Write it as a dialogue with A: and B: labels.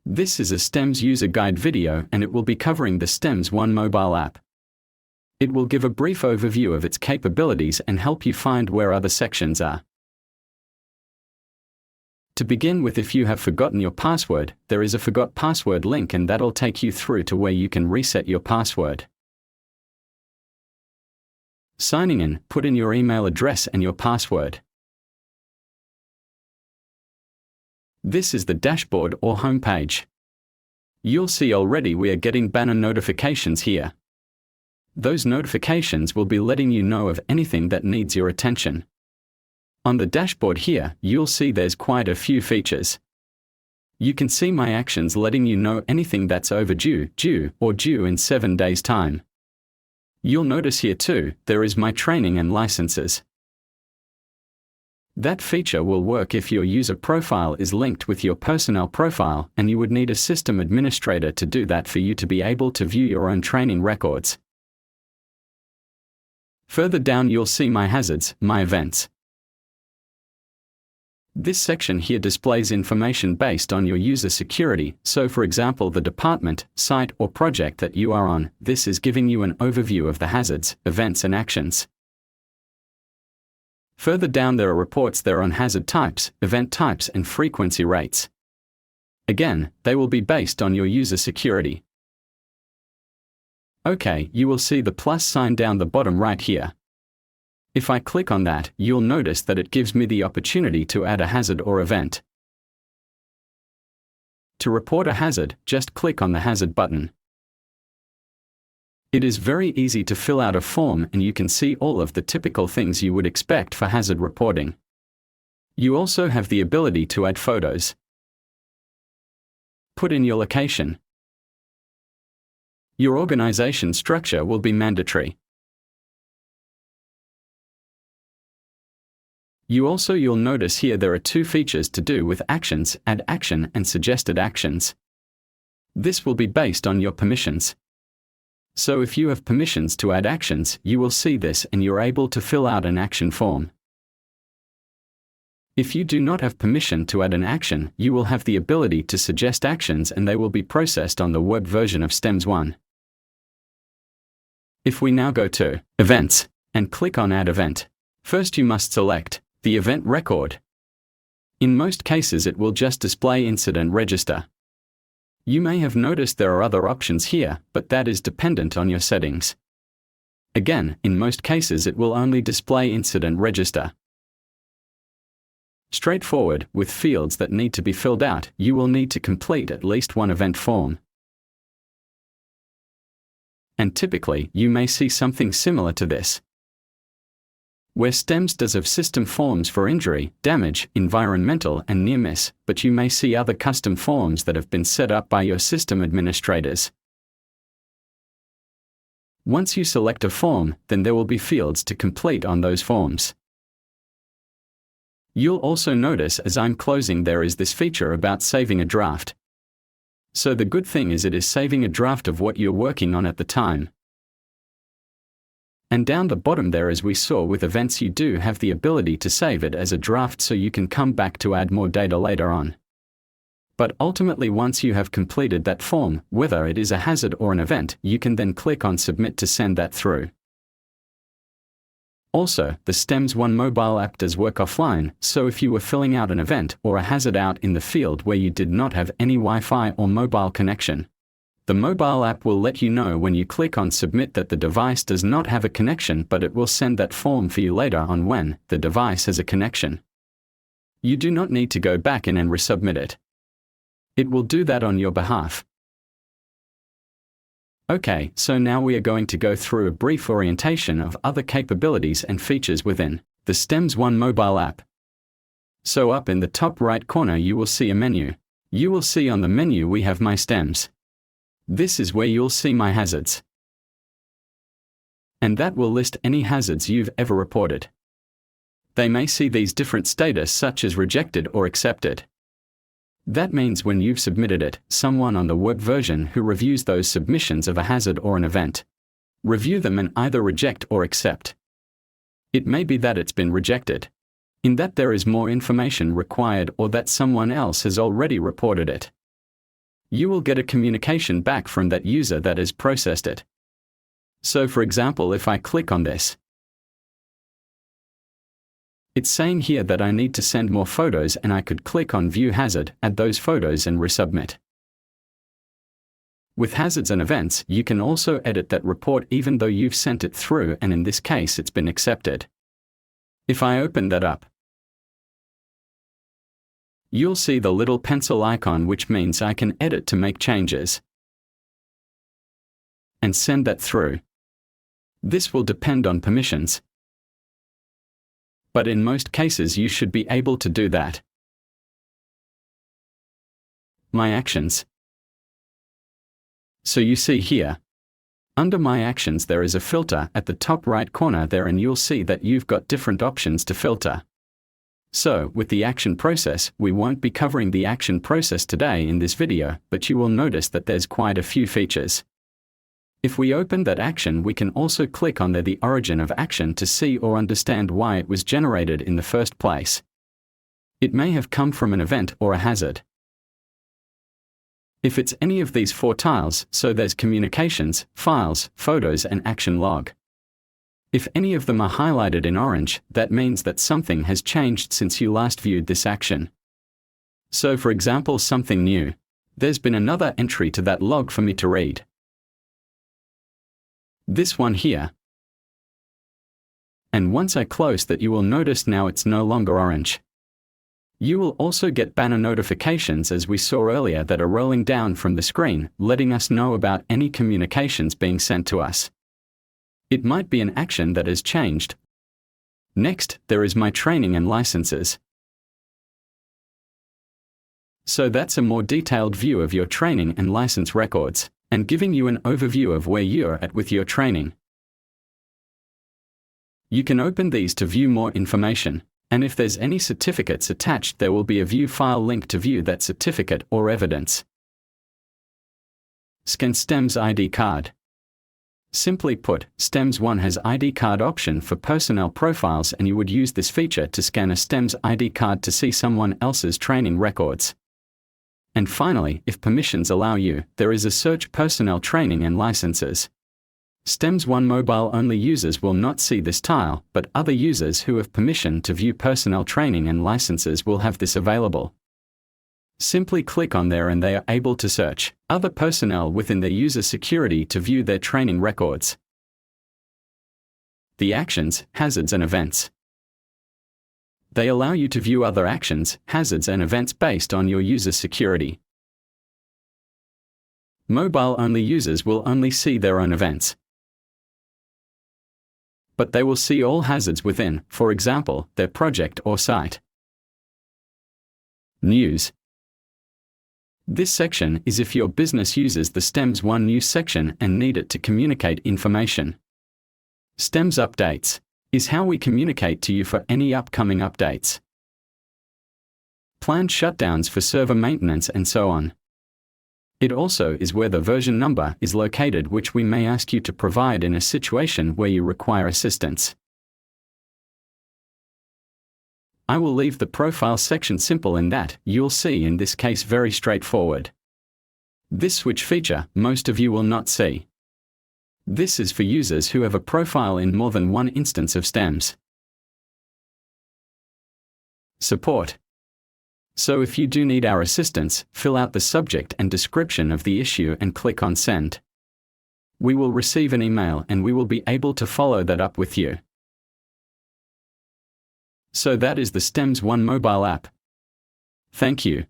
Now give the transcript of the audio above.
A: This is a STEMS user guide video and it will be covering the STEMS One mobile app. It will give a brief overview of its capabilities and help you find where other sections are. To begin with, if you have forgotten your password, there is a Forgot Password link and that'll take you through to where you can reset your password. Signing in, put in your email address and your password. This is the dashboard or home page. You'll see already we are getting banner notifications here. Those notifications will be letting you know of anything that needs your attention. On the dashboard here, you'll see there's quite a few features. You can see my actions letting you know anything that's overdue, due, or due in 7 days' time. You'll notice here too, there is my training and licenses. That feature will work if your user profile is linked with your personnel profile, and you would need a system administrator to do that for you to be able to view your own training records. Further down you'll see my hazards, my events. This section here displays information based on your user security, so for example the department, site or project that you are on. This is giving you an overview of the hazards, events and actions. Further down there are reports there on hazard types, event types and frequency rates. Again, they will be based on your user security. Okay, you will see the plus sign down the bottom right here. If I click on that, you'll notice that it gives me the opportunity to add a hazard or event. To report a hazard, just click on the hazard button. It is very easy to fill out a form and you can see all of the typical things you would expect for hazard reporting. You also have the ability to add photos. Put in your location. Your organization structure will be mandatory. You'll notice here there are two features to do with actions, add action and suggested actions. This will be based on your permissions. So if you have permissions to add actions, you will see this and you're able to fill out an action form. If you do not have permission to add an action, you will have the ability to suggest actions and they will be processed on the web version of STEMS One. If we now go to Events and click on Add Event, first you must select the event record. In most cases it will just display Incident Register. You may have noticed there are other options here, but that is dependent on your settings. Again, in most cases it will only display Incident Register. Straightforward, with fields that need to be filled out, you will need to complete at least one event form. And typically, you may see something similar to this, where STEMS does have system forms for injury, damage, environmental and near miss, but you may see other custom forms that have been set up by your system administrators. Once you select a form, then there will be fields to complete on those forms. You'll also notice as I'm closing there is this feature about saving a draft. So the good thing is it is saving a draft of what you're working on at the time. And down the bottom there, as we saw with events, you do have the ability to save it as a draft so you can come back to add more data later on. But ultimately once you have completed that form, whether it is a hazard or an event, you can then click on Submit to send that through. Also, the STEMS One mobile app does work offline, so if you were filling out an event or a hazard out in the field where you did not have any Wi-Fi or mobile connection, the mobile app will let you know when you click on Submit that the device does not have a connection, but it will send that form for you later on when the device has a connection. You do not need to go back in and resubmit it. It will do that on your behalf. Okay, so now we are going to go through a brief orientation of other capabilities and features within the STEMS One mobile app. So up in the top right corner you will see a menu. You will see on the menu we have My STEMS. This is where you'll see my hazards. And that will list any hazards you've ever reported. They may see these different status such as rejected or accepted. That means when you've submitted it, someone on the web version who reviews those submissions of a hazard or an event, review them and either reject or accept. It may be that it's been rejected, in that there is more information required or that someone else has already reported it. You will get a communication back from that user that has processed it. So for example, if I click on this, it's saying here that I need to send more photos, and I could click on View Hazard, add those photos and resubmit. With hazards and events, you can also edit that report even though you've sent it through, and in this case it's been accepted. If I open that up, you'll see the little pencil icon, which means I can edit to make changes and send that through. This will depend on permissions, but in most cases you should be able to do that. My actions. So you see here, under My Actions there is a filter at the top right corner there, and you'll see that you've got different options to filter. So, with the action process, we won't be covering the action process today in this video, but you will notice that there's quite a few features. If we open that action, we can also click on the origin of action to see or understand why it was generated in the first place. It may have come from an event or a hazard. If it's any of these four tiles, so there's communications, files, photos and action log. If any of them are highlighted in orange, that means that something has changed since you last viewed this action. So for example, something new. There's been another entry to that log for me to read. This one here. And once I close that, you will notice now it's no longer orange. You will also get banner notifications, as we saw earlier, that are rolling down from the screen, letting us know about any communications being sent to us. It might be an action that has changed. Next, there is my training and licenses. So that's a more detailed view of your training and license records, and giving you an overview of where you're at with your training. You can open these to view more information, and if there's any certificates attached, there will be a view file link to view that certificate or evidence. Scan STEMS ID card. Simply put, STEMS 1 has ID card option for personnel profiles, and you would use this feature to scan a STEMS ID card to see someone else's training records. And finally, if permissions allow you, there is a search personnel training and licenses. STEMS 1 mobile-only users will not see this tile, but other users who have permission to view personnel training and licenses will have this available. Simply click on there and they are able to search other personnel within their user security to view their training records. The actions, hazards and events. They allow you to view other actions, hazards and events based on your user security. Mobile-only users will only see their own events, but they will see all hazards within, for example, their project or site. News. This section is if your business uses the STEMS 1 news section and need it to communicate information. STEMS updates is how we communicate to you for any upcoming updates, planned shutdowns for server maintenance and so on. It also is where the version number is located, which we may ask you to provide in a situation where you require assistance. I will leave the profile section simple in that you'll see in this case very straightforward. This switch feature most of you will not see. This is for users who have a profile in more than one instance of STEMS. Support. So if you do need our assistance, fill out the subject and description of the issue and click on Send. We will receive an email and we will be able to follow that up with you. So that is the STEMS 1 mobile app. Thank you.